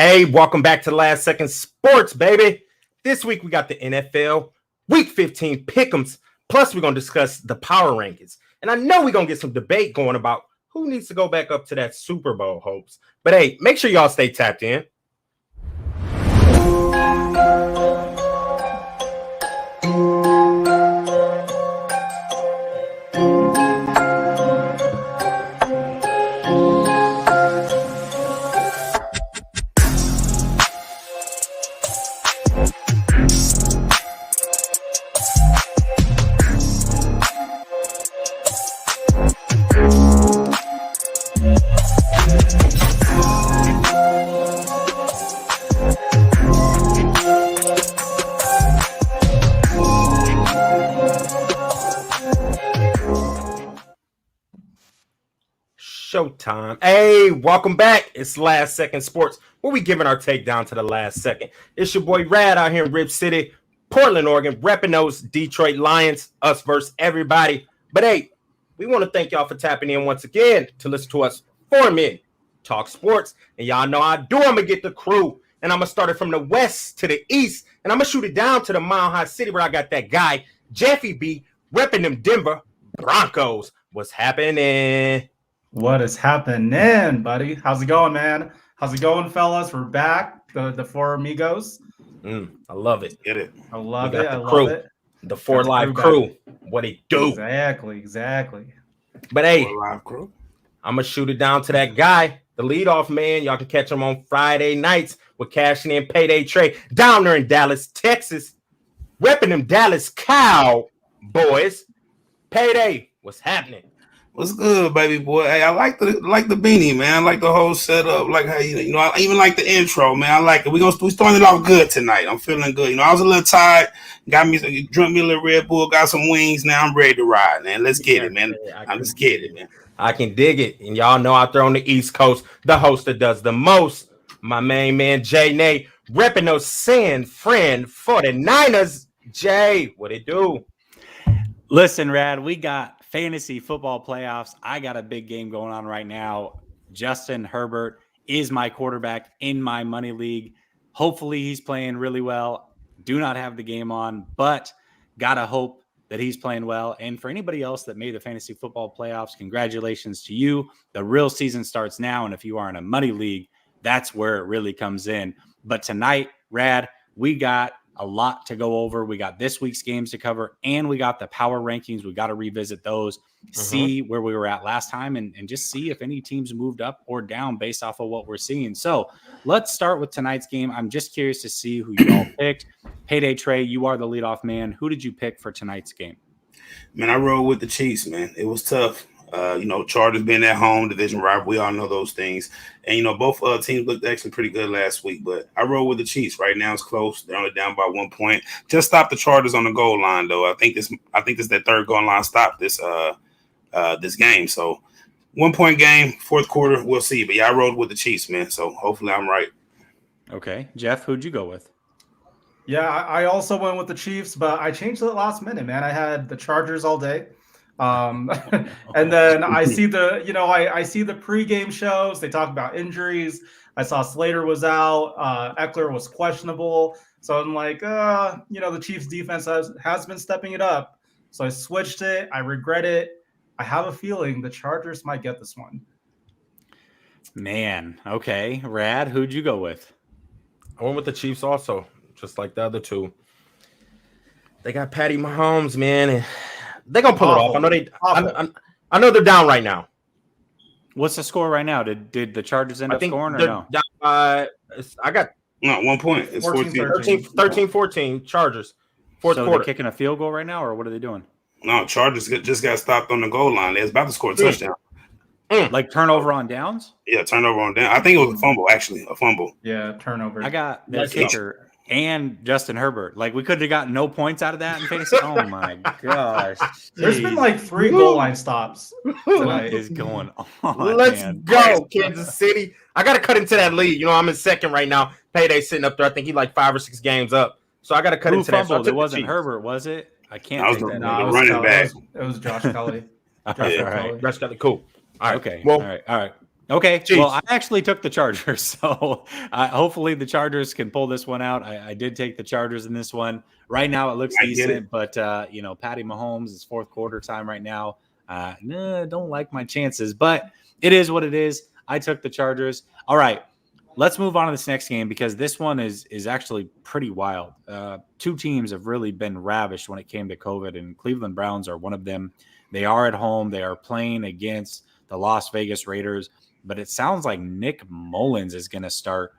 Hey, welcome back to Last Second Sports, baby. This week we got the NFL Week 15 pick'ems. Plus, we're going to discuss the power rankings. And I know we're going to get some debate going about who needs to go back up to that Super Bowl hopes. But hey, make sure y'all stay tapped in. Showtime. Hey, welcome back. It's Last Second Sports, where we giving our take down to the last second. It's your boy Rad out here in Rip City, Portland, Oregon, repping those Detroit Lions, us versus everybody. But hey, we want to thank y'all for tapping in once again to listen to us 4 minutes talk sports. And y'all know how I do. I'm going to get the crew, and I'm going to start it from the west to the east, and I'm going to shoot it down to the Mile High City where I got that guy, Jeffy B, repping them Denver Broncos. What's happening? What is happening, buddy? How's it going, man? How's it going, fellas? We're back. The four amigos. I love it. Get it. I love it. The I crew. love it. The four live crew. What it do? Exactly. But hey, live crew. I'm gonna shoot it down to that guy, the leadoff man. Y'all can catch him on Friday nights with cashing in payday trade down there in Dallas, Texas, repping them Dallas Cowboys. Payday. What's happening? What's good, baby boy? Hey, I like the beanie, man. I like the whole setup. Like how I even like the intro, man. I like it. We starting it off good tonight. I'm feeling good. I was a little tired. Drunk me a little Red Bull. Got some wings. Now I'm ready to ride, man. Let's get it, man. Let's get it, man. I can dig it. And y'all know out there on the East Coast, the host that does the most, my main man Jay Nay, repping those San Fran 49ers. Jay, what it do? Listen, Rad, we got fantasy football playoffs. I got a big game going on right now. Justin Herbert is my quarterback in my money league. Hopefully he's playing really well. Do not have the game on, but gotta hope that he's playing well. And for anybody else that made the fantasy football playoffs, congratulations to you. The real season starts now. And if you are in a money league, that's where it really comes in. But tonight, Rad, we got a lot to go over. We got this week's games to cover, and we got the power rankings. We got to revisit those, see where we were at last time, and just see if any teams moved up or down based off of what we're seeing. So let's start with tonight's game. I'm just curious to see who you all picked. Payday Trey, you are the leadoff man. Who did you pick for tonight's game? Man, I rode with the Chiefs, man. It was tough. Chargers being at home, division rival, we all know those things. And, both teams looked actually pretty good last week. But I rode with the Chiefs. Right now it's close. They're only down by 1 point. Just stop the Chargers on the goal line, though. I think this that third goal line stop this game. So 1 point game, fourth quarter, we'll see. But, yeah, I rode with the Chiefs, man. So hopefully I'm right. Okay. Jeff, who'd you go with? Yeah, I also went with the Chiefs, but I changed it last minute, man. I had the Chargers all day. And then I see I see the pregame shows. They talk about injuries. I saw Slater was out. Eckler was questionable. So I'm like, the Chiefs defense has been stepping it up. So I switched it. I regret it. I have a feeling the Chargers might get this one. Man, okay. Rad, who'd you go with? I went with the Chiefs also, just like the other two. They got Patty Mahomes, man, and they're gonna pull it off. I know they're down right now. What's the score right now? Did the Chargers end up scoring or no? Down, I got 1 point. It's 13-14 Chargers. Fourth quarter. They're kicking a field goal right now, or what are they doing? No, Chargers just got stopped on the goal line. They was about to score a touchdown. Like turnover on downs? Yeah, turnover on down. I think it was a fumble, actually. A fumble. Yeah, turnover. I got the kicker and Justin Herbert. Like, we could have gotten no points out of that in fantasy. Oh, my gosh. There's been like 3 goal line stops tonight. What is going on? Let's go, Kansas City. I got to cut into that lead. I'm in second right now. Payday sitting up there. I think he like 5 or 6 games up. So I got to cut into that. So it wasn't Herbert, was it? I can't think that. No, running back. It was Josh Kelly. Josh Kelly. Cool. All right. Okay. Well, all right. Okay. Chiefs. Well, I actually took the Chargers, so hopefully the Chargers can pull this one out. I did take the Chargers in this one. Right now, it looks decent, but Patty Mahomes is fourth quarter time right now. Don't like my chances, but it is what it is. I took the Chargers. All right, let's move on to this next game because this one is actually pretty wild. Two teams have really been ravished when it came to COVID, and Cleveland Browns are one of them. They are at home. They are playing against the Las Vegas Raiders. But it sounds like Nick Mullins is going to start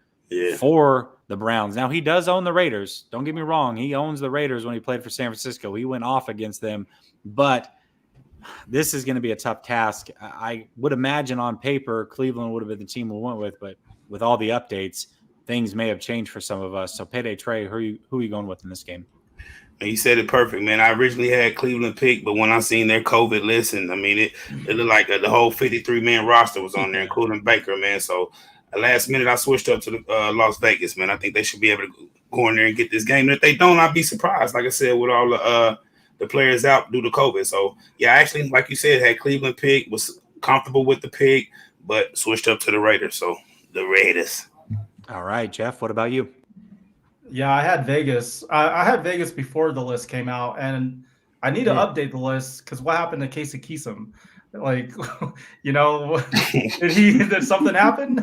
for the Browns. Now, he does own the Raiders. Don't get me wrong. He owns the Raiders when he played for San Francisco. He went off against them. But this is going to be a tough task. I would imagine on paper, Cleveland would have been the team we went with. But with all the updates, things may have changed for some of us. So, Payday Trey, who are you going with in this game? You said it perfect, man. I originally had Cleveland picked, but when I seen their COVID list, and I mean, it looked like the whole 53-man roster was on there, including Baker, man. So, last minute, I switched up to the Las Vegas, man. I think they should be able to go in there and get this game. And if they don't, I'd be surprised, like I said, with all the players out due to COVID. So, yeah, I actually, like you said, had Cleveland picked, was comfortable with the pick, but switched up to the Raiders. So, the Raiders. All right, Jeff, what about you? Yeah, I had Vegas. I had Vegas before the list came out, and I need to update the list because what happened to Casey Kasem? Like, did something happen?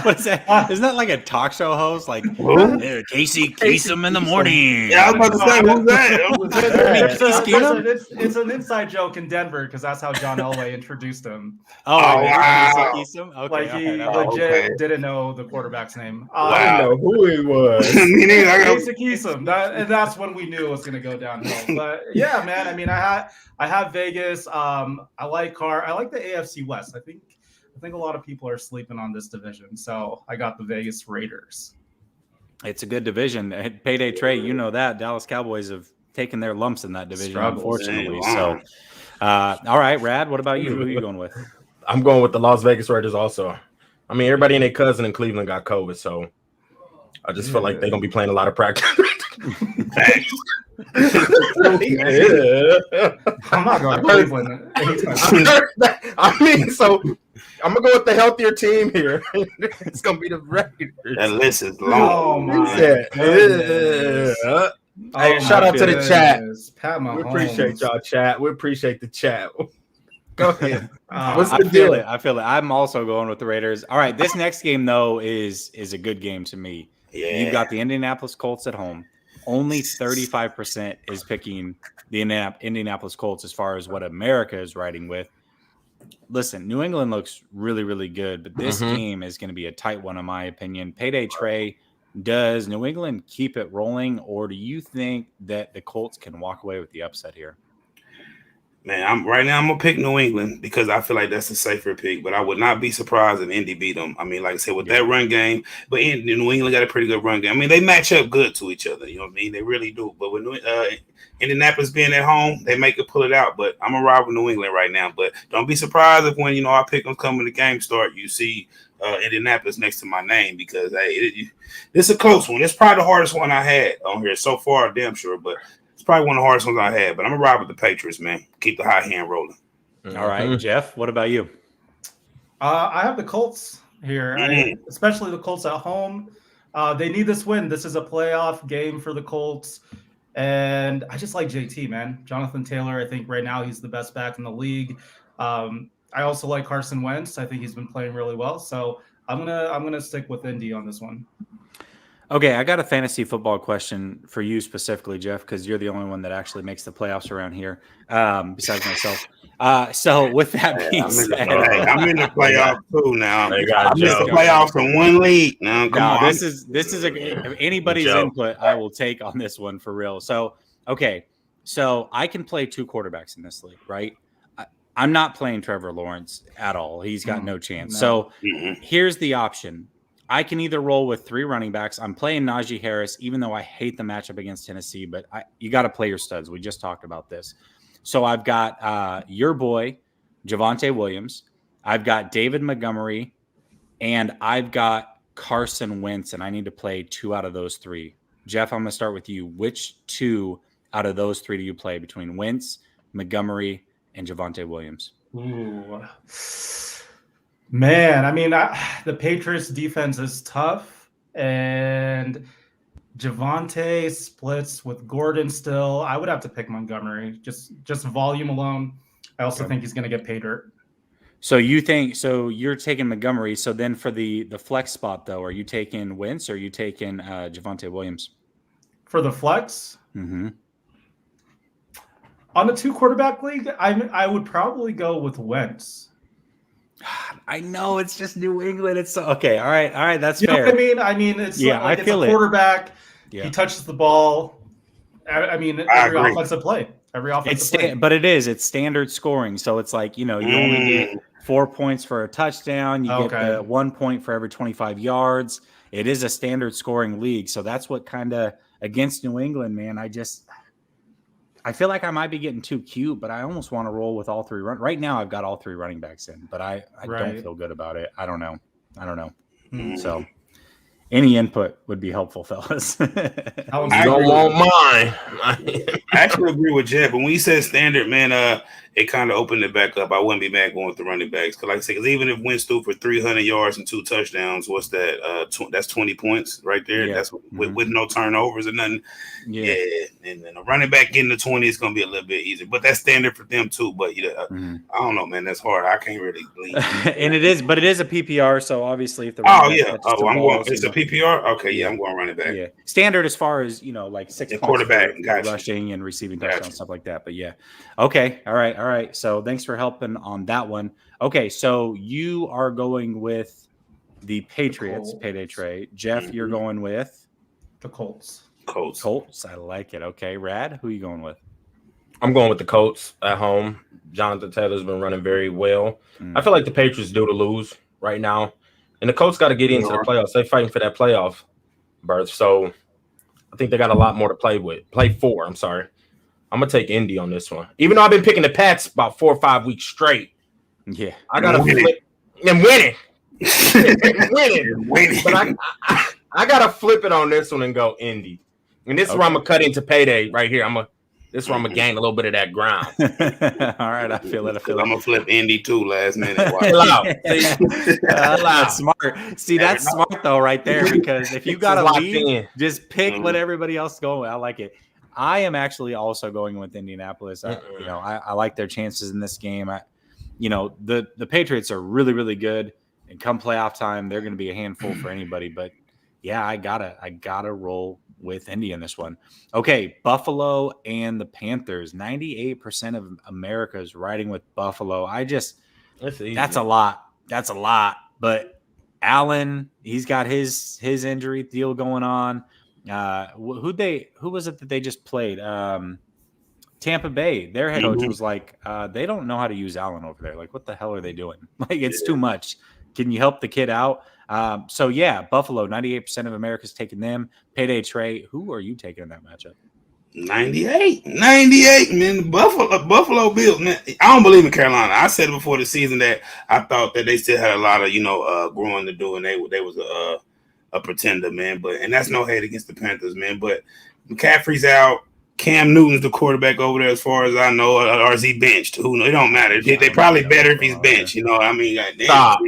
What is that? Isn't that like a talk show host? Like, Casey Kasem in the morning. Yeah, I was about to say, who's that? It's an inside joke in Denver because that's how John Elway introduced him. Oh, wow. Casey Kasem? Okay, Like he legit didn't know the quarterback's name. I didn't know who he was. Casey Kasem. And that's when we knew it was going to go downhill. But yeah, man. I mean, I have Vegas. I like the AFC West. I think a lot of people are sleeping on this division. So I got the Vegas Raiders. It's a good division. Payday Trey, you know that. Dallas Cowboys have taken their lumps in that division, unfortunately. So, all right, Rad, what about you? Who are you going with? I'm going with the Las Vegas Raiders also. I mean, everybody and their cousin in Cleveland got COVID, so I just feel like they're going to be playing a lot of practice. I'm not going to Cleveland. I mean, so I'm gonna go with the healthier team here. It's gonna be the Raiders. That list is long. Hey, shout out to the chat. Pat Mahomes. We appreciate y'all, chat. We appreciate the chat. Go ahead. What's the deal? I feel it. I'm also going with the Raiders. All right, this next game though is a good game to me. Yeah. You've got the Indianapolis Colts at home. Only 35% is picking the Indianapolis Colts as far as what America is riding with. Listen, New England looks really, really good, but this game is going to be a tight one, in my opinion. Payday Trey, does New England keep it rolling, or do you think that the Colts can walk away with the upset here? Man, right now I'm gonna pick New England because I feel like that's a safer pick. But I would not be surprised if Indy beat them. I mean, like I said, with that run game, but New England got a pretty good run game. I mean, they match up good to each other. You know what I mean? They really do. But with Indianapolis being at home, they make it pull it out. But I'm gonna ride with New England right now. But don't be surprised if when I pick them coming the game start, you see Indianapolis next to my name because it's a close one. It's probably the hardest one I had on here so far, damn sure. But probably one of the hardest ones I had, but I'm gonna ride with the Patriots, man. Keep the high hand rolling. All right, Jeff, what about you? I have the Colts here, especially the Colts at home. They need this win. This is a playoff game for the Colts, and I just like JT, man. Jonathan Taylor, I think right now he's the best back in the league. I also like Carson Wentz. I think he's been playing really well, so I'm gonna stick with Indy on this one. Okay, I got a fantasy football question for you specifically, Jeff, because you're the only one that actually makes the playoffs around here, besides myself. So with that being said, I'm in the playoffs too now. I missed the playoffs in one league. Now, come on. This is anybody's input I will take on this one for real. So okay, so I can play two quarterbacks in this league, right? I'm not playing Trevor Lawrence at all. He's got no chance. No. So here's the option. I can either roll with three running backs. I'm playing Najee Harris, even though I hate the matchup against Tennessee, but you got to play your studs. We just talked about this. So I've got your boy, Javonte Williams. I've got David Montgomery, and I've got Carson Wentz, and I need to play two out of those three. Jeff, I'm going to start with you. Which two out of those three do you play between Wentz, Montgomery, and Javonte Williams? Ooh. Man, I mean, the Patriots defense is tough, and Javonte splits with Gordon still. I would have to pick Montgomery, just volume alone. I also think he's going to get paid dirt. So you're taking Montgomery. So then for the flex spot though, are you taking Wentz or are you taking Javonte Williams? For the flex? Mm-hmm. On a 2-quarterback league, I would probably go with Wentz. I know it's just New England. It's okay. All right. That's you fair. Know what I mean? I mean, it's I feel a quarterback. Yeah. He touches the ball. I mean, every offensive play. But it's standard scoring. So it's like, you only get 4 points for a touchdown. You get the 1 point for every 25 yards. It is a standard scoring league. So that's what kind of against New England, man. I feel like I might be getting too cute, but I almost want to roll with all three. Right now, I've got all three running backs in, but I don't feel good about it. I don't know. So any input would be helpful, fellas. I don't want mine. I actually agree with Jeff. But when you said standard, man, it kind of opened it back up. I wouldn't be mad going with the running backs. Because like I said, even if Wentz threw for 300 yards and 2 touchdowns, what's that? That's 20 points right there. Yeah. That's with no turnovers or nothing. Yeah. And then a running back getting the 20 is going to be a little bit easier. But that's standard for them too. But I don't know, man. That's hard. I can't really believe it. And it is a PPR. So obviously if the it's a PPR? Okay, yeah, I'm going running back. Yeah. Standard as far as, like 6 points quarterback, rushing and receiving touchdowns, stuff like that. But yeah. Okay. All right. So thanks for helping on that one. Okay. So you are going with the Patriots payday trade. Jeff, you're going with the Colts. I like it. Okay. Rad, who are you going with? I'm going with the Colts at home. Jonathan Taylor's been running very well. I feel like the Patriots due to lose right now. And the Colts got to get into the playoffs. They're fighting for that playoff berth. So I think they got a lot more to play for. I'm sorry. I'm going to take Indy on this one. Even though I've been picking the Pats about 4 or 5 weeks straight. Yeah. I got to flip and winning. But I got to flip it on this one and go Indy. And this is where I'm going to cut into payday right here. This is where I'm going to gain a little bit of that ground. All right. I feel it. I'm going to flip Indy too last minute. That's smart. See, that's smart though right there, because if you got a lead, just pick what everybody else is going with. I like it. I am actually also going with Indianapolis. I like their chances in this game. The Patriots are really, really good, and come playoff time, they're going to be a handful for anybody. But yeah, I gotta roll with Indy in this one. Okay, Buffalo and the Panthers. 98% of America is riding with Buffalo. That's a lot. But Allen, he's got his injury deal going on. Who was it that they just played? Tampa Bay. Their head coach was like, they don't know how to use Allen over there. Like, what the hell are they doing? Like, it's too much. Can you help the kid out? So yeah, Buffalo, 98% of America's taking them. Payday Trey, who are you taking in that matchup? 98, man. Buffalo Bills, man. I don't believe in Carolina. I said before the season that I thought that they still had a lot of, growing to do, and they was a pretender, man. And that's no hate against the Panthers, man. But McCaffrey's out. Cam Newton's the quarterback over there, as far as I know, or is he benched? Who knows? It don't matter. They probably better if he's benched. You know what I mean? Stop.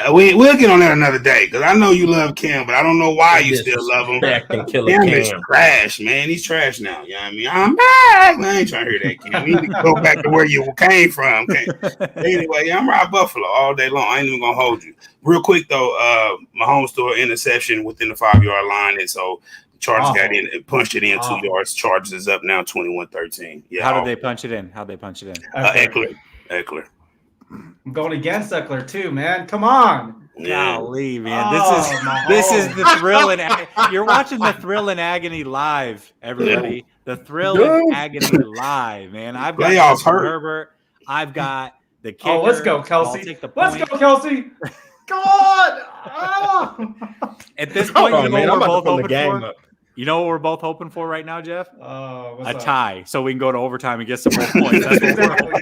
We'll get on that another day, because I know you love Cam, but I don't know why you still love him. Cam is trash, man. He's trash now. You know what I mean? I'm back. I ain't trying to hear that, Cam. You need to go back to where you came from. Okay. Anyway, I'm riding Buffalo all day long. I ain't even going to hold you. Real quick, though, Mahomes threw an interception within the 5-yard line, and so Chargers got in and punched it in 2 yards. Chargers is up now 21-13. Yeah. How did they punch it in? Eckler. I'm going against Eckler too, man. Come on. Golly, man. This is the thrill and you're watching the Thrill and Agony live, everybody. The Thrill and Agony live, man. I've got Herbert. I've got the kicker. Oh, let's go, Kelsey. Let's go, Kelsey. God. At this point, we're both hoping for? You know what we're both hoping for right now, Jeff? A tie, so we can go to overtime and get some more points. That's what we're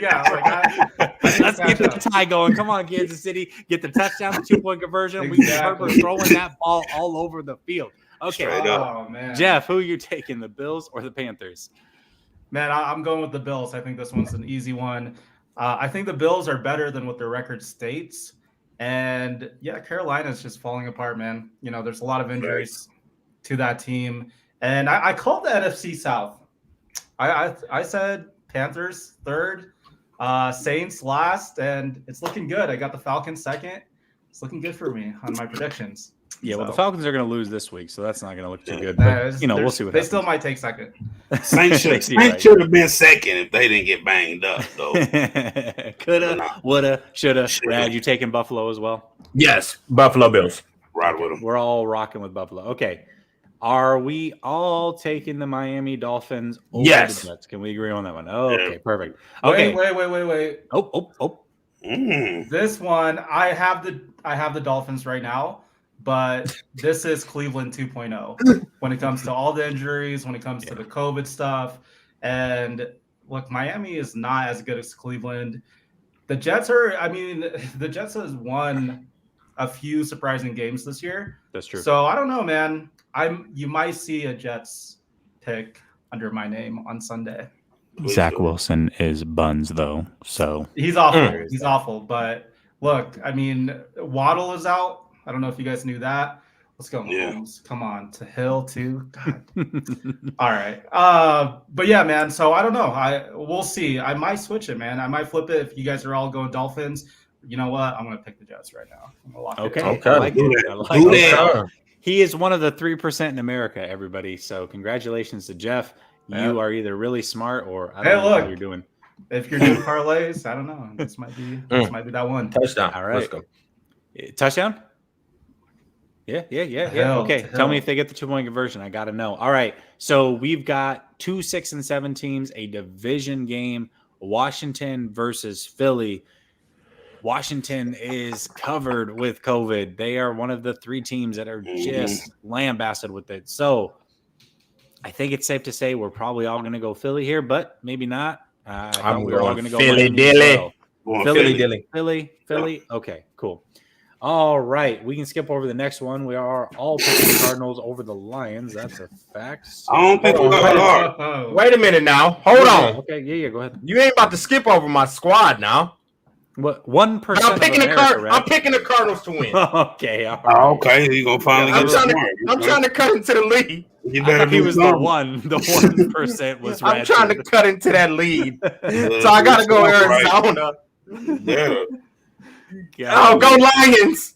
let's get the tie going. Come on, Kansas City. Get the touchdown, the 2-point conversion. We get Herbert throwing that ball all over the field. Okay. Man. Jeff, who are you taking, the Bills or the Panthers? Man, I'm going with the Bills. I think this one's an easy one. I think the Bills are better than what their record states. And yeah, Carolina's just falling apart, man. There's a lot of injuries to that team. And I called the NFC South. I said Panthers third, Saints last, and it's looking good. I got the Falcons second. It's looking good for me on my predictions. Yeah, well, the Falcons are going to lose this week, so that's not going to look too good. Nah, But, we'll see what they happens. still might take second. Saints should have been second if they didn't get banged up, though. Coulda, woulda, shoulda. Brad, you taking Buffalo as well? Yes, Buffalo Bills. Ride with them. We're all rocking with Buffalo. Okay. Are we all taking the Miami Dolphins over Yes. the Jets? Can we agree on that one? Okay, perfect. Okay. Wait. Oh. This one, I have the Dolphins right now, but this is Cleveland 2.0 when it comes to all the injuries, when it comes to the COVID stuff. And look, Miami is not as good as Cleveland. The Jets has won a few surprising games this year. That's true. So I don't know, man. You might see a Jets pick under my name on Sunday. Zach Wilson is buns, though. So he's awful. He's awful. But look, Waddle is out. I don't know if you guys knew that. Let's go, Mahomes. Come on, to Hill too. God. All right. But yeah, man. So I don't know. We'll see. I might switch it, man. I might flip it if you guys are all going Dolphins. You know what? I'm gonna pick the Jets right now. I'm gonna lock it in. Okay. I like it. He is one of the 3% in America, everybody. So congratulations to Jeff. You are either really smart or I don't know what you're doing. If you're doing parlays, I don't know. This might be that one. Touchdown. All right. Let's go. Touchdown? Yeah. Okay. Tell me if they get the 2-point conversion. I got to know. All right. So we've got 2 6 and 7 teams, a division game, Washington versus Philly. Washington is covered with COVID. They are one of the 3 teams that are just lambasted with it. So I think it's safe to say we're probably all going to go Philly here, but maybe not. We're all going to go Philly Dilly. Philly. Okay, cool. All right, we can skip over the next one. We are all picking the Cardinals over the Lions. That's a fact. So, I don't think we are. Wait a minute now. Hold on. Okay, yeah, go ahead. You ain't about to skip over my squad now. What 1%? I'm picking the Cardinals to win. Okay, all right. Okay, you gonna finally get I'm trying to cut into the lead. You better he was the one. The 1% was. I'm trying to cut into that lead, so I gotta go Arizona. Yeah. Oh, go Lions!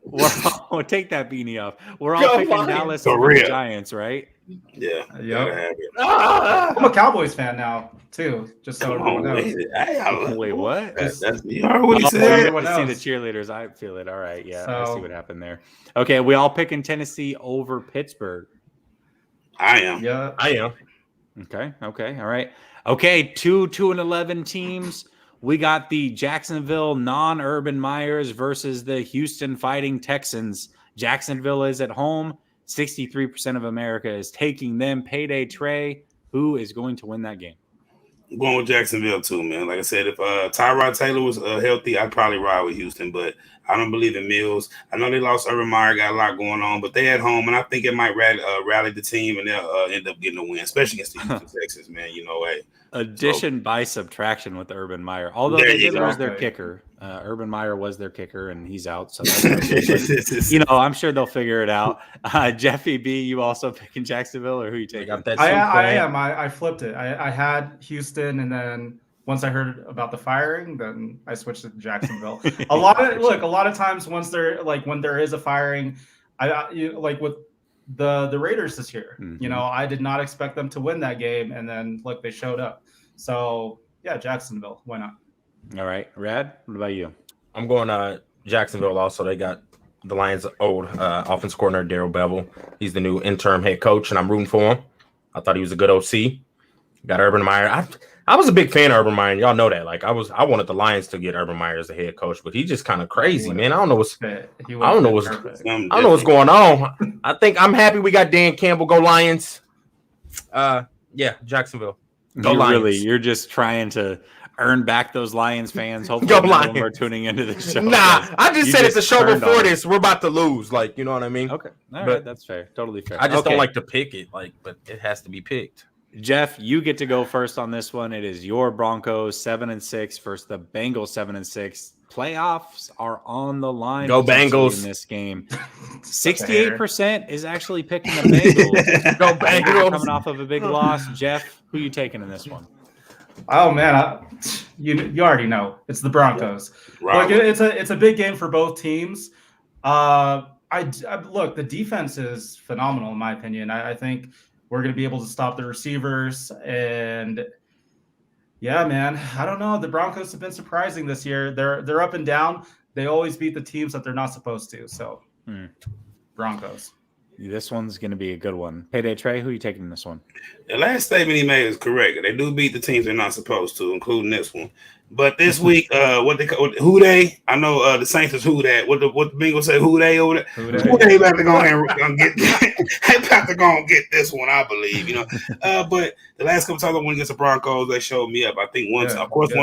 Well, take that beanie off. We're all picking Dallas over the Giants, right? Yeah. Yep. I'm a Cowboys fan now too. Just so everyone knows. Wait, what? You heard what he said. I want to see the cheerleaders. I feel it. All right, yeah, I see what happened there. Okay, we all picking Tennessee over Pittsburgh. I am. Yeah, I am. Okay, all right. Okay, 2-11 teams. We got the Jacksonville non-Urban Myers versus the Houston Fighting Texans. Jacksonville is at home. 63% of America is taking them. Payday Trey, who is going to win that game? I'm going with Jacksonville too, man. Like I said, if Tyrod Taylor was healthy, I'd probably ride with Houston, but I don't believe in Mills. I know they lost Urban Meyer, got a lot going on, but they at home, and I think it might rally the team, and they'll end up getting a win, especially against the Houston Texans, man. Addition by subtraction with Urban Meyer. Although they did lose their kicker. Urban Meyer was their kicker, and he's out. So I'm sure they'll figure it out. Jeffy B, you also picking Jacksonville, or who you taking? I am. I flipped it. I had Houston, and then once I heard about the firing, then I switched to Jacksonville. A lot of times when there is a firing, with the Raiders this year. Mm-hmm. I did not expect them to win that game, and then look, they showed up. So yeah, Jacksonville. Why not? All right, Rad. What about you? I'm going Jacksonville. Also, they got the Lions' old offense coordinator Darrell Bevel. He's the new interim head coach, and I'm rooting for him. I thought he was a good OC. Got Urban Meyer. I was a big fan of Urban Meyer. Y'all know that. Like I wanted the Lions to get Urban Meyer as the head coach, but he's just kind of crazy, man. I don't know what's going on. I think I'm happy we got Dan Campbell. Go Lions. Yeah, Jacksonville. Go Lions. You're just trying to earn back those Lions fans. Hopefully, Go none of them are tuning into the show. Nah, I just said it's a show before this. We're about to lose. Like, you know what I mean? Okay, all right, that's fair. Totally fair. I just don't like to pick it, but it has to be picked. Jeff, you get to go first on this one. It is your Broncos 7-6 versus the Bengals 7-6. Playoffs are on the line. Go Bengals in this game. Such a hater. 68% is actually picking the Bengals. Go Bengals Bengals. coming off of a big loss. Jeff, who you taking in this one? Oh man, you already know it's the Broncos. Right. Look, it's a big game for both teams. I look, the defense is phenomenal in my opinion. I think we're going to be able to stop the receivers, and yeah, man, I don't know. The Broncos have been surprising this year. They're up and down. They always beat the teams that they're not supposed to. So, Broncos. This one's going to be a good one. Payday Trey, who are you taking in this one? The last statement he made is correct. They do beat the teams they're not supposed to, including this one. But this week, who they? I know the Saints is who that. What the Bengals say? Who they over there? Who they about to go ahead and get? They about to go and get this one, I believe. But the last couple times I went against the Broncos, they showed me up. I think one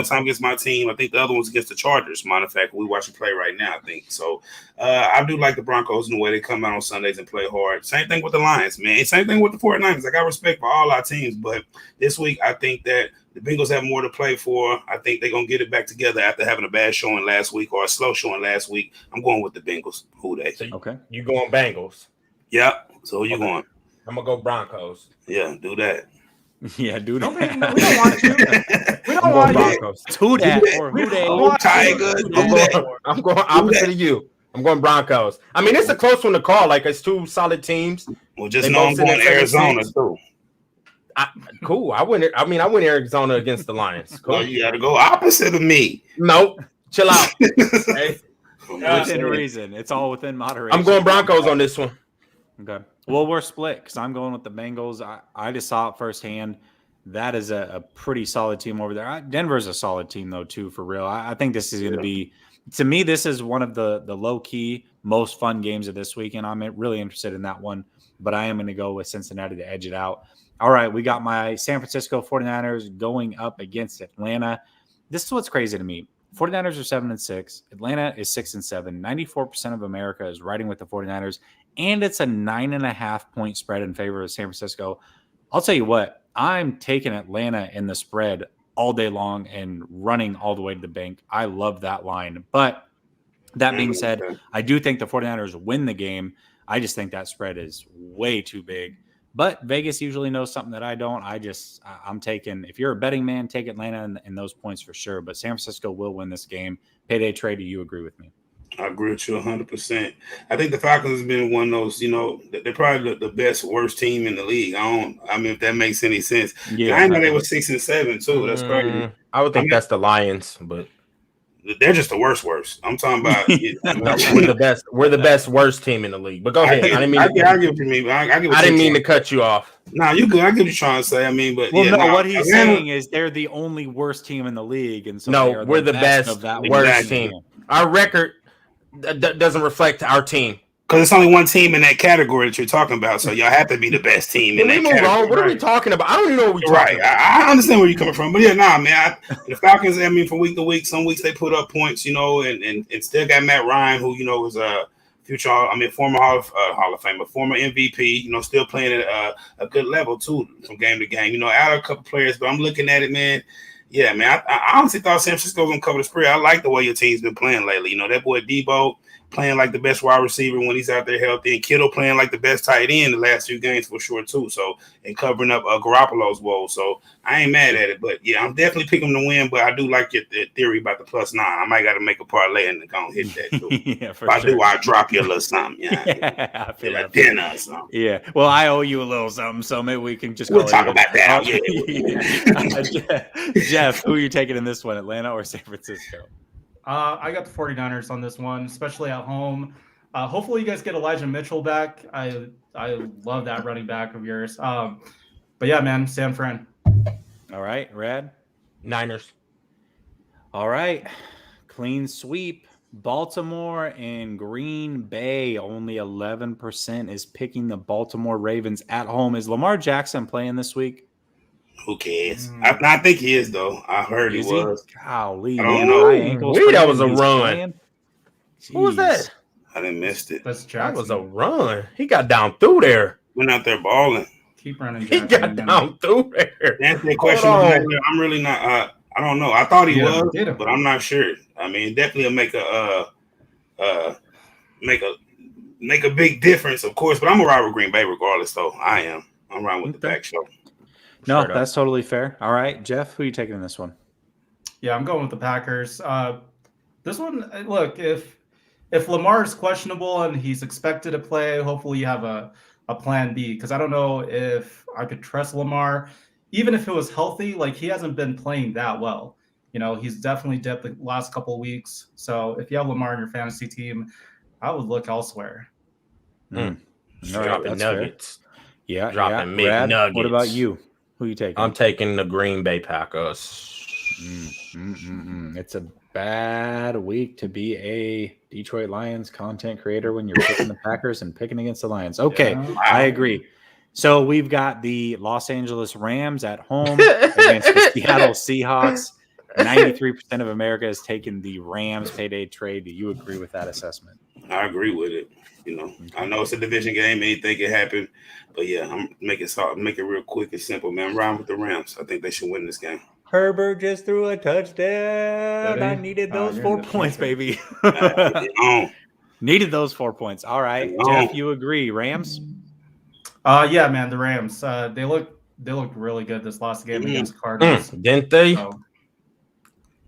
time against my team. I think the other one's against the Chargers. Matter of fact, we watch them play right now. I think so. I do like the Broncos in the way they come out on Sundays and play hard. Same thing with the Lions, man. Same thing with the 49ers. I got respect for all our teams, but this week I think that the Bengals have more to play for. I think they're going to get it back together after having a bad showing last week or a slow showing last week. I'm going with the Bengals. Who they? So Okay. You going Bengals? Yeah. So who you going? I'm going to go Broncos. Yeah, do that. Yeah, dude. We don't want to. We don't want Broncos. Who that or who they? I'm going opposite of you. I'm going Broncos. I mean, it's a close one to call. Like, it's two solid teams. Well, just know I'm going Arizona, too. Cool. I win Arizona against the Lions. Cool. Well, you got to go opposite of me. Nope. Chill out. Hey. Within reason. It's all within moderation. I'm going Broncos on this one. Okay. Well, we're split because I'm going with the Bengals. I just saw it firsthand. That is a pretty solid team over there. Denver's a solid team, though, too, for real. I think this is going to be, to me, this is one of the low-key, most fun games of this weekend. I'm really interested in that one, but I am going to go with Cincinnati to edge it out. All right, we got my San Francisco 49ers going up against Atlanta. This is what's crazy to me. 49ers are 7-6. Atlanta is 6-7. 94% of America is riding with the 49ers, and it's a 9.5-point spread in favor of San Francisco. I'll tell you what, I'm taking Atlanta in the spread all day long and running all the way to the bank. I love that line. But that being said, I do think the 49ers win the game. I just think that spread is way too big. But Vegas usually knows something that I don't. I'm taking, if you're a betting man, take Atlanta in those points for sure. But San Francisco will win this game. Payday Trade, do you agree with me? I agree with you 100%. I think the Falcons has been one of those, they're probably the best, worst team in the league. If that makes any sense. Yeah, I know they were 6-7 too. That's crazy. I would think that's the Lions, but they're just the worst. I'm talking about. We're the best. We're the best worst team in the league. But go ahead. I didn't mean to cut you off. No, you good. I get what you're trying to say. What he's saying is they're the only worst team in the league, and so we're the best of that worst team. Our record doesn't reflect our team. Because it's only one team in that category that you're talking about, so y'all have to be the best team in that category. What are we talking about? I don't even know what we're talking about. I understand where you're coming from, but man. The Falcons, from week to week, some weeks they put up points, and still got Matt Ryan, who is a former Hall of Famer, former MVP, still playing at a good level too from game to game. Out a couple players, but I'm looking at it, man. Yeah, man. I honestly thought San Francisco was gonna cover the spread. I like the way your team's been playing lately. That boy Debo playing like the best wide receiver when he's out there healthy, and Kittle playing like the best tight end the last few games for sure too. So, and covering up Garoppolo's woes. So I ain't mad at it, but yeah, I'm definitely picking them to win. But I do like your theory about the +9. I might got to make a parlay and go hit that too. Yeah, if I do, I'll drop you a little something. Yeah, I feel like dinner or something. Yeah, well, I owe you a little something, so maybe we can just talk about that. Jeff, who are you taking in this one, Atlanta or San Francisco? I got the 49ers on this one, especially at home. Hopefully you guys get Elijah Mitchell back. I love that running back of yours. But yeah, man, San Fran. All right, Rad. Niners. All right, clean sweep. Baltimore and Green Bay, only 11% is picking the Baltimore Ravens at home. Is Lamar Jackson playing this week? Who cares? I think he is, though. I heard he was. Golly. I don't know. That was a run. Who was that? I didn't miss it. That's Jackson. That was a run. He got down through there. Went out there balling. Keep running, He Jack. got down through there. To answer that Hold question, on. I'm really not. I don't know. I thought he was, Get him. but I'm not sure. I mean, definitely will make a big difference, of course. But I'm a ride with Green Bay regardless, though. I'm riding with the back show. No, Straight up. that's totally fair. All right, Jeff, who are you taking in this one? Yeah, I'm going with the Packers. This one, look, if Lamar is questionable and he's expected to play, hopefully you have a plan B. Because I don't know if I could trust Lamar, even if it was healthy. Like, he hasn't been playing that well. You know, he's definitely dipped the last couple of weeks. So if you have Lamar in your fantasy team, I would look elsewhere. All right, Dropping that's nuggets. fair. Yeah, Dropping Brad, McNuggets. what about you? Who are you taking? I'm taking the Green Bay Packers. It's a bad week to be a Detroit Lions content creator when you're picking the Packers and picking against the Lions. Okay, Yeah. I agree. So we've got the Los Angeles Rams at home against the Seattle Seahawks. 93% of America has taken the Rams payday trade. Do you agree with that assessment? I agree with it. You know, I know it's a division game, anything can happen, but yeah, I'm make it real quick and simple, man. I'm riding with the Rams. I think they should win this game. Herbert just threw a touchdown. I needed those 4 points, baby. Needed those 4 points. All right, Jeff, you agree? Rams? Yeah, man, the Rams. They looked really good this last game against the Cardinals. Didn't they? So,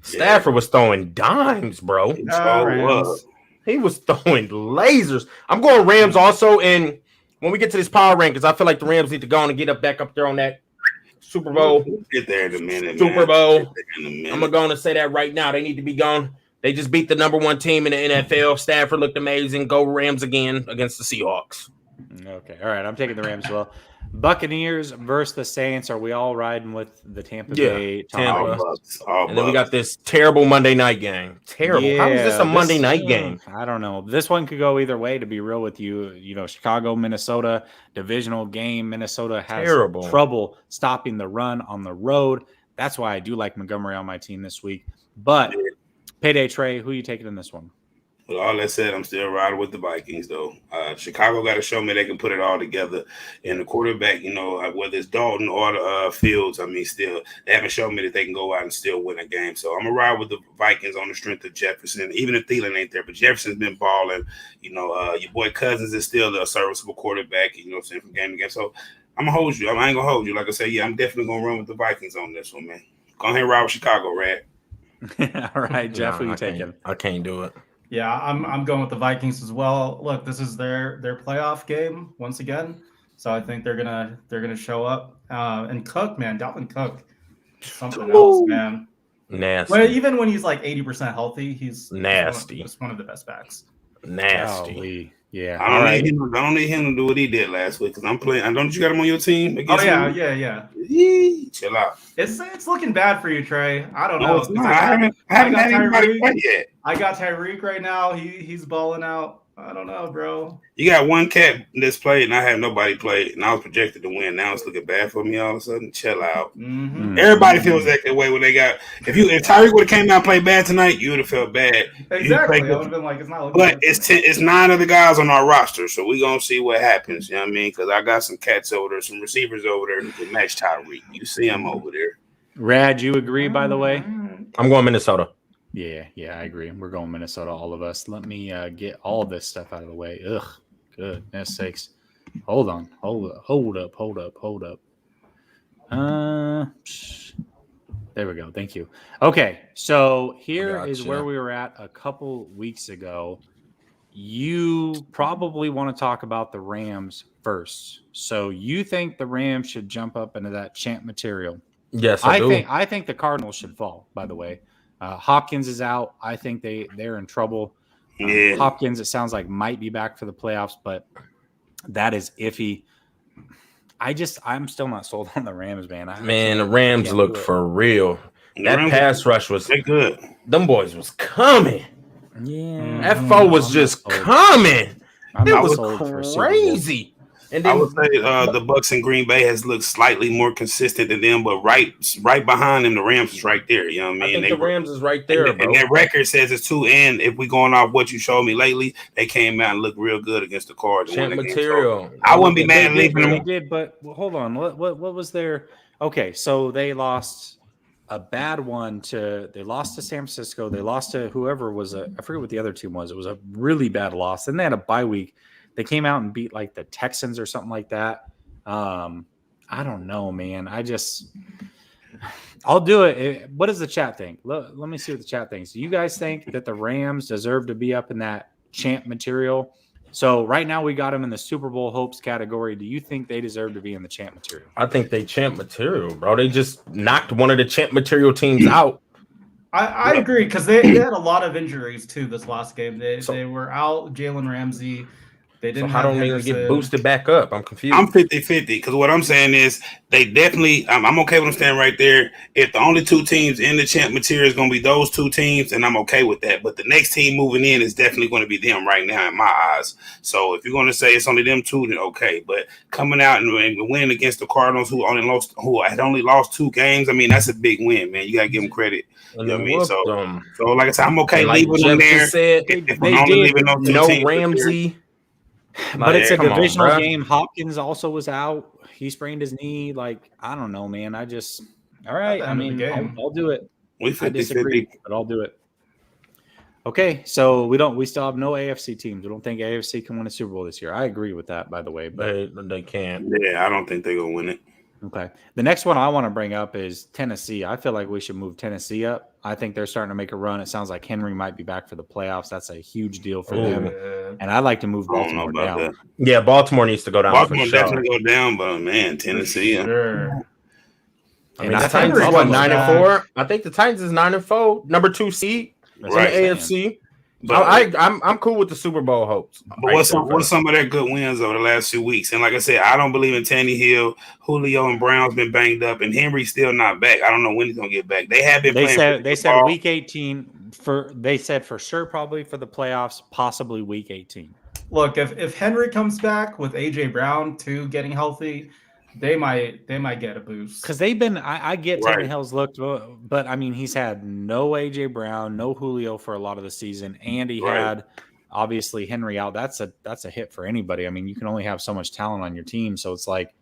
Stafford was throwing dimes, bro. Rams. He was throwing lasers. I'm going Rams also. And when we get to this power rankings, I feel like the Rams need to go on and get back up there on that Super Bowl. We'll get there in a minute. Super Bowl. I'm going to go on and say that right now. They need to be gone. They just beat the number one team in the NFL. Stafford looked amazing. Go Rams again against the Seahawks. Okay. All right. I'm taking the Rams as well. Buccaneers versus the Saints. Are we all riding with the Tampa Bay? Tampa. All and then we got this terrible Monday night game. Terrible. Yeah, how is this a Monday night game? I don't know. This one could go either way, to be real with you. You know, Chicago, Minnesota, divisional game. Minnesota has trouble stopping the run on the road. That's why I do like Montgomery on my team this week. But payday Trey, who are you taking in this one? With all that said, I'm still riding with the Vikings, though. Chicago got to show me they can put it all together. And the quarterback, you know, whether it's Dalton or the Fields, I mean, still, they haven't shown me that they can go out and still win a game. So I'm going to ride with the Vikings on the strength of Jefferson, even if Thielen ain't there. But Jefferson's been balling. You know, your boy Cousins is still a serviceable quarterback, you know what I'm saying, from game to game. So I'm going to hold you. I ain't going to hold you. Like I said, yeah, I'm definitely going to run with the Vikings on this one, man. Go ahead and ride with Chicago, Rad. All right, Jeff, who you taking? I can't do it. Yeah, I'm going with the Vikings as well. Look, this is their playoff game once again, so I think they're gonna show up. And Cook, man, Dalvin Cook, something else, man. Nasty. Well, even when he's like 80% healthy, he's nasty. Just one of the best backs. Nasty. Golly. Yeah. I don't need him to do what he did last week because I'm playing. Don't you got him on your team? Oh yeah. Chill out. It's looking bad for you, Trey. I don't know. I haven't had anybody play yet. I got Tyreek right now. He's balling out. I don't know, bro. You got one cat that's played, and I have nobody played, and I was projected to win. Now it's looking bad for me all of a sudden. Chill out. Mm-hmm. Everybody feels that way when they got. If Tyreek would have came out and played bad tonight, you would have felt bad. Exactly. I would have been like, it's not looking. But it's 9 other guys on our roster, so we're gonna see what happens. You know what I mean? Because I got some cats over there, some receivers over there who can match Tyreek. You see them over there. Rad, you agree? By the way, I'm going Minnesota. Yeah, I agree. We're going Minnesota, all of us. Let me get all this stuff out of the way. Ugh, goodness sakes. Hold on. Hold up. There we go. Thank you. Okay, so here is where we were at a couple weeks ago. You probably want to talk about the Rams first. So you think the Rams should jump up into that champ material? Yes, I do. I think the Cardinals should fall, by the way. Hopkins is out. I think they're in trouble. Yeah. Hopkins, it sounds like, might be back for the playoffs, but that is iffy. I'm still not sold on the Rams, man. The Rams look for real. That pass rush was good. Them boys was coming. Yeah. That foe was just coming. It was crazy. And I then would say the Bucks in Green Bay has looked slightly more consistent than them, but right behind them, the Rams is right there. You know what I I mean? think the Rams is right there, and bro. their record says it's 2. And if we going off what you showed me lately, they came out and looked real good against the Cards. Champ So material. I wouldn't be mad They at did, leaving they them. did, but hold on. What was their? Okay, so they lost a bad one they lost to San Francisco. They lost to whoever was I forget what the other team was. It was a really bad loss. Then they had a bye week. They came out and beat like the Texans or something like that. I don't know, man. I'll do it. What does the chat think? Let me see what the chat thinks. Do you guys think that the Rams deserve to be up in that champ material? So right now we got them in the Super Bowl hopes category. Do you think they deserve to be in the champ material? I think they champ material, bro. They just knocked one of the champ material teams out. I agree because they had a lot of injuries too this last game. They were out Jalen Ramsey. They So didn't how have don't they Henderson. get boosted back up? I'm confused. I'm 50-50 because what I'm saying is they definitely. I'm okay with them staying right there. If the only 2 teams in the champ material is going to be those 2 teams, then I'm okay with that. But the next team moving in is definitely going to be them right now in my eyes. So if you're going to say it's only them 2, then okay. But coming out and winning against the Cardinals, who had only lost 2 games, I mean that's a big win, man. You got to give them credit. You know what I mean? So like I said, I'm okay leaving them there. Said, if I'm only leaving those 2 no teams Ramsey. But it's a divisional on, game. Hopkins also was out. He sprained his knee. Like, I don't know, man. All right. I mean, I'll do it. I disagree, but I'll do it. Okay, so we still have no AFC teams. We don't think AFC can win a Super Bowl this year. I agree with that, by the way. But they can't. Yeah, I don't think they're gonna win it. Okay. The next one I want to bring up is Tennessee. I feel like we should move Tennessee up. I think they're starting to make a run. It sounds like Henry might be back for the playoffs. That's a huge deal for them. And I'd like to move Baltimore down. That. Yeah, Baltimore needs to go down. Baltimore definitely go down, but man, Tennessee. Sure. I mean, the Titans is 9-4. I think the Titans is 9-4, number 2 seed in the AFC. But I'm cool with the Super Bowl hopes. But what's some of their good wins over the last few weeks? And like I said, I don't believe in Tannehill. Julio and Brown's been banged up, and Henry's still not back. I don't know when he's gonna get back. They have been. They said week 18 They said for sure probably for the playoffs, possibly week 18. Look, if Henry comes back with AJ Brown too getting healthy, they might get a boost because they've been. I get Tannehill's looked, but I mean he's had no AJ Brown, no Julio for a lot of the season, and he had obviously Henry out. That's a hit for anybody. I mean you can only have so much talent on your team, so it's like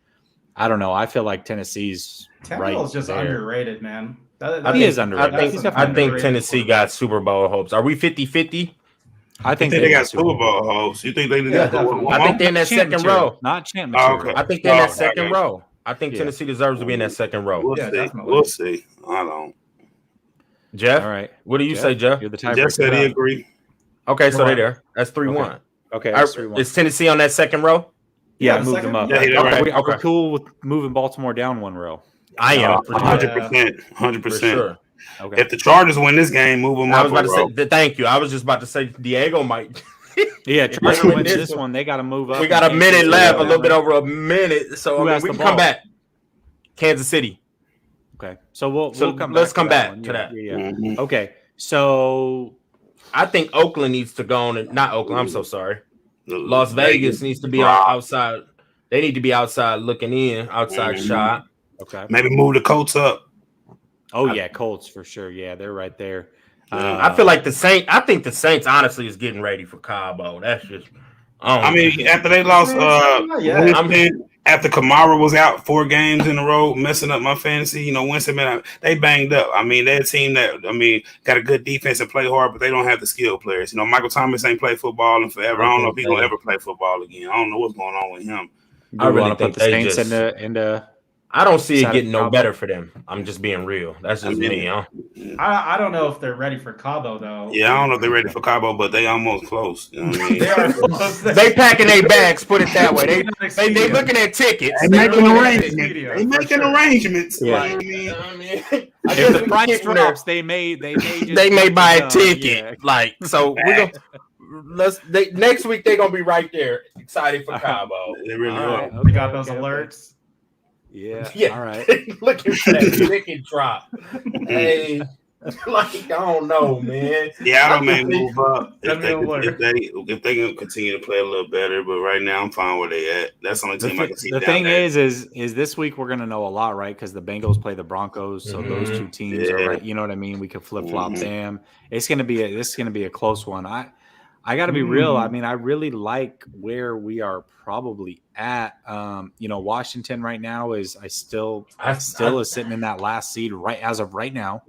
I don't know. I feel like Tennessee's Tannehill's just underrated, man. He is underrated. I think Tennessee got Super Bowl hopes. Are we 50-50? I think they got Super Bowl hopes. You think they got? I think they're in that second row. Not champ material. Okay. I think they're in that second row. I think Tennessee deserves to be in that second row. We'll see. I don't. Jeff, all right. What do you say, Jeff? You're the tiebreaker. Jeff said he agreed. Okay, so they're there. That's 3-1. Okay, that's 3-1. Is Tennessee on that second row? Yeah, move them up. Yeah, Are we cool with moving Baltimore down one row? I am 100%. 100%. Sure. Okay. If the Chargers win this game, move them up. I was about to say thank you. I was just about to say Diego might. Yeah, Chargers win this one. They got to move up. We got a minute left, a little bit over a minute, so we can come back. Kansas City. Okay, so we'll come. Let's come back to that. Yeah. Mm-hmm. Okay, so I think Oakland needs to go on, and not Oakland. I'm so sorry. Las Vegas needs to be outside. They need to be outside looking in, outside shot. Okay, maybe move the Colts up. Oh yeah, Colts for sure. Yeah, they're right there. I feel like the Saints. I think the Saints honestly is getting ready for Cabo. That's just. I mean, after they lost, after Kamara was out 4 games in a row, messing up my fantasy. You know, Winston, they banged up. I mean, they're a team that got a good defense and play hard, but they don't have the skill players. You know, Michael Thomas ain't played football in forever. I don't know if he's gonna ever play football again. I don't know what's going on with him. I really want to put the Saints into. I don't see it getting no better for them. I'm just being real. That's just me, huh? I don't know if they're ready for Cabo though. Yeah, I don't know if they're ready for Cabo, but they almost close. You know what I mean? They are close. They packing their bags. Put it that way. They looking at tickets. They making arrangements. They making arrangements. Yeah. Like, I mean, if the price drops, they may buy a ticket. Yeah. Like so, we're gonna. Next week they're gonna be right there, excited for Cabo. They really are. We got those alerts. Yeah. All right. Looking for that ticket drop. Hey, Like, I don't know, man. Seattle may move up Let me know if they can continue to play a little better. But right now, I'm fine where they at. That's the only team I can see. The down thing there. is this week we're gonna know a lot, right? Because the Bengals play the Broncos, so those two teams are right. You know what I mean? We could flip flop them. It's gonna be a close one. I got to be real. I mean, I really like where we are probably at. Washington right now is still is sitting in that last seed right as of right now.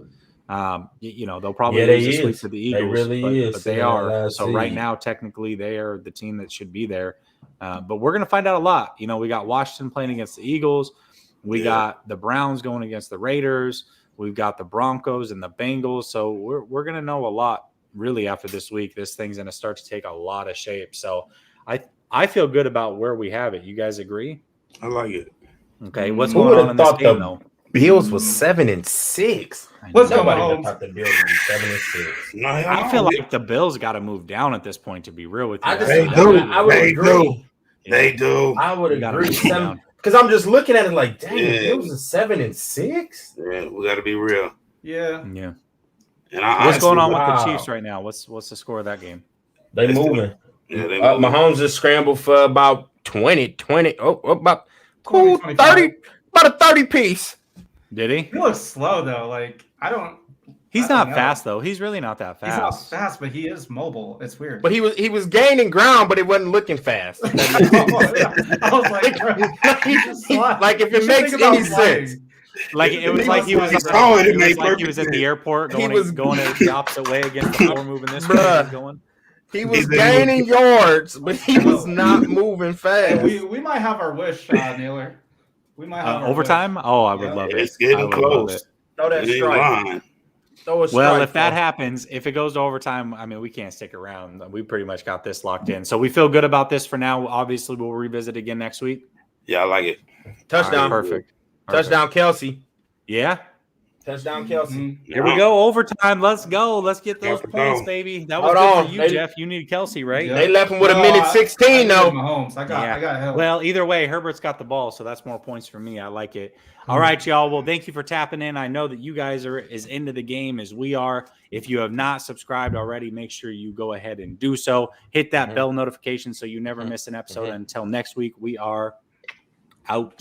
They'll probably lose this week to the Eagles, but they are. So right now, technically, they are the team that should be there. But we're going to find out a lot. We got Washington playing against the Eagles. We got the Browns going against the Raiders. We've got the Broncos and the Bengals. So we're going to know a lot really after this week. This thing's going to start to take a lot of shape. So I feel good about where we have it. You guys agree? I like it. Okay. What's going on in this game, though? Bills was 7-6. Let's go, Nobody Mahomes. thought the Bills would be 7-6. No, I feel like the Bills got to move down at this point, to be real with you. I would agree. They do. I would agree. Because I'm just looking at it like, dang, the Bills is 7-6. Yeah, we got to be real. Yeah. And what's going on with the Chiefs right now? What's the score of that game? They moving. Yeah, they Mahomes just scrambled for about 20. About 20, 30, about a 30 piece. Did he? He looks slow though. Like He's not fast though. He's really not that fast. He's not fast, but he is mobile. It's weird. But he was gaining ground, but it wasn't looking fast. I was like, bro, like if it makes any sense. Like it was like he was at the airport going the opposite way against the floor, moving this way. He was gaining yards, but he was not moving fast. We might have our wish, Naylor. We might have overtime. Wish. Oh, I would love it. It's getting close. Throw that strike. Well, if that happens, if it goes to overtime, I mean, we can't stick around. We pretty much got this locked in. So we feel good about this for now. Obviously, we'll revisit again next week. Yeah, I like it. Touchdown. Right, perfect. Touchdown, Kelsey. Yeah. Touchdown, Kelsey. Mm-hmm. Here we go. Overtime. Let's go. Let's get those points, baby. That was good for you, Jeff. You need Kelsey, right? Yeah. They left him with a minute 16, though. Mahomes. I got help. Well, either way, Herbert's got the ball, so that's more points for me. I like it. All right, y'all. Well, thank you for tapping in. I know that you guys are as into the game as we are. If you have not subscribed already, make sure you go ahead and do so. Hit that bell notification so you never miss an episode. Until next week, we are out.